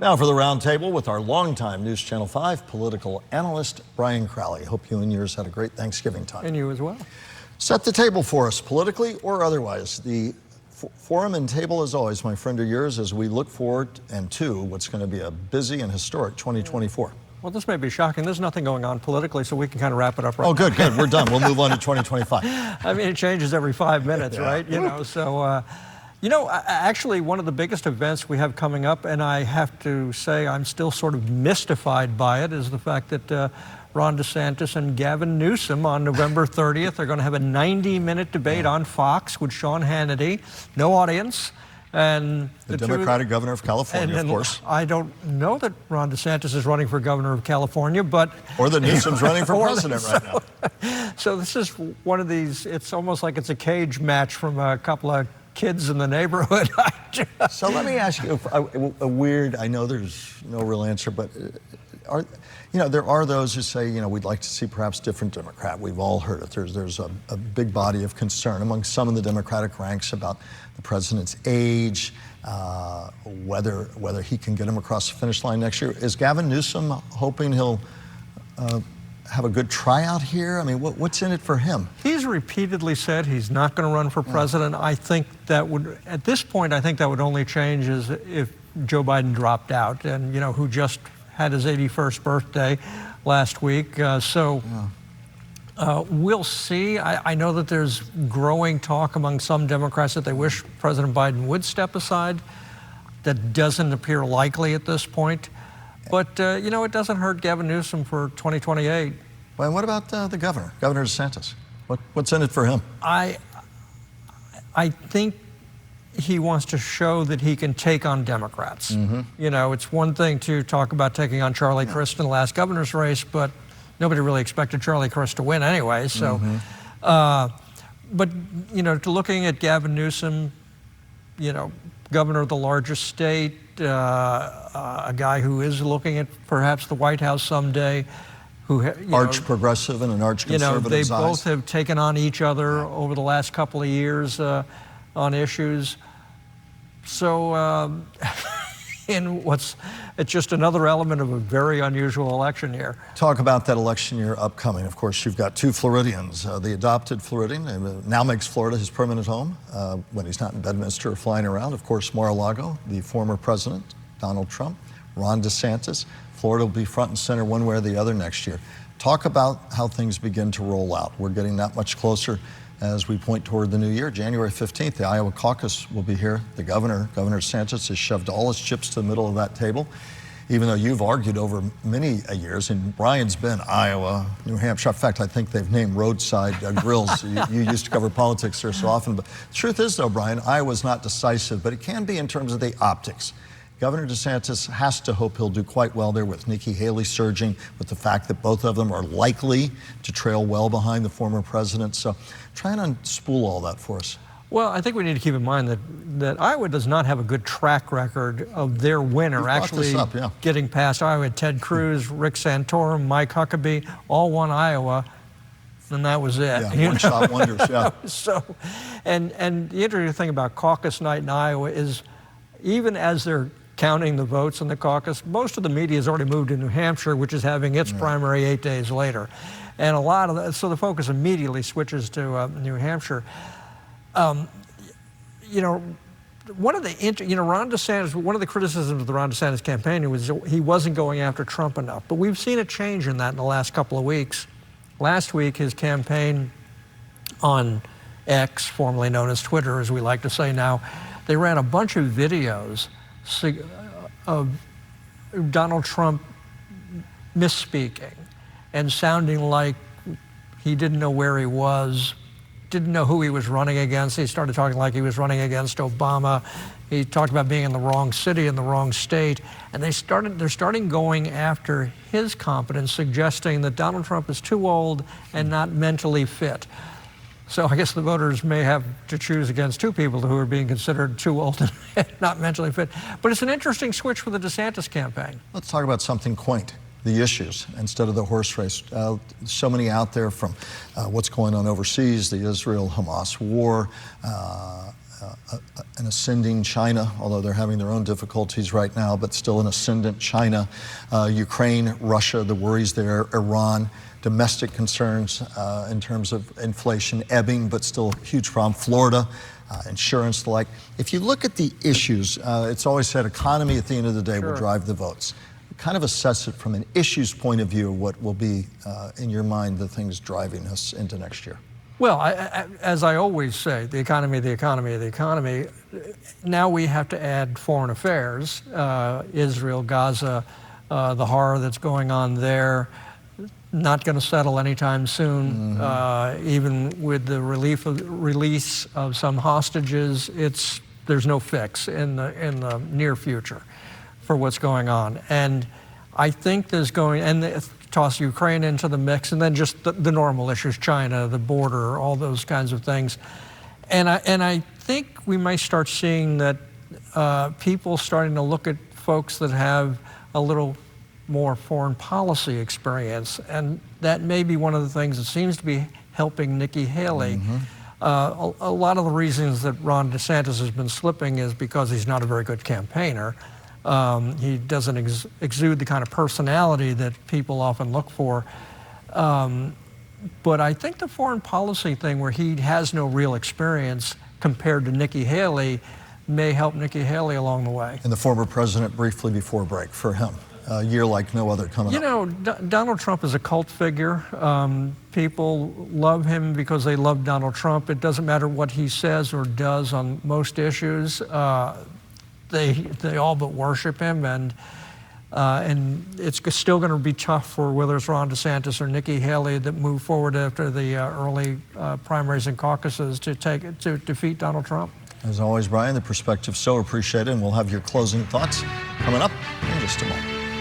Now for the roundtable with our longtime News Channel 5 political analyst, Brian Crowley. Hope you and yours had a great Thanksgiving time. And you as well. Set the table for us, politically or otherwise. The forum and table, as always, my friend, are yours as we look forward and to what's going to be a busy and historic 2024. Well, this may be shocking. There's nothing going on politically, so we can kind of wrap it up right now. Oh, good, good. We're done. We'll move on to 2025. I mean, it changes every 5 minutes, right? You know, so... actually, one of the biggest events we have coming up, and I have to say I'm still sort of mystified by it, is the fact that Ron DeSantis and Gavin Newsom on November 30th are going to have a 90-minute debate on Fox with Sean Hannity, no audience. And the Democratic governor of California, of course. I don't know that Ron DeSantis is running for governor of California, but... Or that Newsom's running for president right now. So this is one of these, it's almost like it's a cage match from a couple of kids in the neighborhood. So let me ask you a weird, I know there's no real answer, but there are those who say, we'd like to see perhaps different Democrat. We've all heard it. There's a big body of concern among some of the Democratic ranks about the president's age, whether he can get him across the finish line next year. Is Gavin Newsom hoping he'll have a good tryout here? I mean, what's in it for him? He's repeatedly said he's not going to run for president. I think that would, at this point, I think that would only change is if Joe Biden dropped out, and who just had his 81st birthday last week. We'll see. I know that there's growing talk among some Democrats that they wish President Biden would step aside. That doesn't appear likely at this point. But, it doesn't hurt Gavin Newsom for 2028. Well, and what about the governor, Governor DeSantis? What's in it for him? I think he wants to show that he can take on Democrats. Mm-hmm. It's one thing to talk about taking on Charlie Crist in the last governor's race, but nobody really expected Charlie Crist to win anyway. So, but, to looking at Gavin Newsom, governor of the largest state, a guy who is looking at perhaps the White House someday, who arch progressive and an arch conservative. They both have taken on each other over the last couple of years on issues. So, it's just another element of a very unusual election year. Talk about that election year upcoming. Of course, you've got two Floridians. The adopted Floridian now makes Florida his permanent home when he's not in Bedminster or flying around. Of course, Mar-a-Lago, the former president, Donald Trump, Ron DeSantis. Florida will be front and center one way or the other next year. Talk about how things begin to roll out. We're getting that much closer as we point toward the new year. January 15th, the Iowa caucus will be here. The Governor DeSantis, has shoved all his chips to the middle of that table, even though you've argued over many years, and Brian's been Iowa, New Hampshire. In fact, I think they've named roadside grills. You used to cover politics there so often. But the truth is, though, Brian, Iowa's not decisive, but it can be in terms of the optics. Governor DeSantis has to hope he'll do quite well there with Nikki Haley surging, with the fact that both of them are likely to trail well behind the former president. So try and unspool all that for us. Well, I think we need to keep in mind that Iowa does not have a good track record of their winner actually getting past Iowa. Ted Cruz, Rick Santorum, Mike Huckabee, all won Iowa, and that was it. Yeah, one-shot wonders, yeah. So, and the interesting thing about caucus night in Iowa is even as they're counting the votes in the caucus, most of the media has already moved to New Hampshire, which is having its primary 8 days later. And a lot of that, so the focus immediately switches to New Hampshire. One of the, Ron DeSantis, one of the criticisms of the Ron DeSantis campaign was he wasn't going after Trump enough. But we've seen a change in that in the last couple of weeks. Last week, his campaign on X, formerly known as Twitter, as we like to say now, they ran a bunch of videos of Donald Trump misspeaking and sounding like he didn't know where he was, didn't know who he was running against. He started talking like he was running against Obama. He talked about being in the wrong city, in the wrong state. And they're starting going after his competence, suggesting that Donald Trump is too old and not mentally fit. So I guess the voters may have to choose against two people who are being considered too old and not mentally fit. But it's an interesting switch for the DeSantis campaign. Let's talk about something quaint, the issues, instead of the horse race. So many out there, from what's going on overseas, the Israel-Hamas war, an ascending China, although they're having their own difficulties right now, but still an ascendant China, Ukraine, Russia, the worries there, Iran, domestic concerns in terms of inflation ebbing, but still a huge problem, Florida, insurance, the like. If you look at the issues, it's always said economy at the end of the day will drive the votes. Kind of assess it from an issues point of view, what will be, in your mind, the things driving us into next year? Well, as I always say, the economy, the economy, the economy. Now we have to add foreign affairs, Israel, Gaza, the horror that's going on there, not going to settle anytime soon. Even with the release of some hostages, there's no fix in the near future for what's going on. And I think toss Ukraine into the mix, and then just the normal issues, China, the border, all those kinds of things. And I think we might start seeing that people starting to look at folks that have a little more foreign policy experience, and that may be one of the things that seems to be helping Nikki Haley. A lot of the reasons that Ron DeSantis has been slipping is because he's not a very good campaigner. He doesn't exude the kind of personality that people often look for. But I think the foreign policy thing, where he has no real experience compared to Nikki Haley, may help Nikki Haley along the way. And the former president, briefly before break, for him, a year like no other coming up. You know, Donald Trump is a cult figure. People love him because they love Donald Trump. It doesn't matter what he says or does on most issues. They all but worship him, and it's still going to be tough for whether it's Ron DeSantis or Nikki Haley that move forward after the early primaries and caucuses to defeat Donald Trump. As always, Brian, the perspective so appreciated, and we'll have your closing thoughts coming up in just a moment.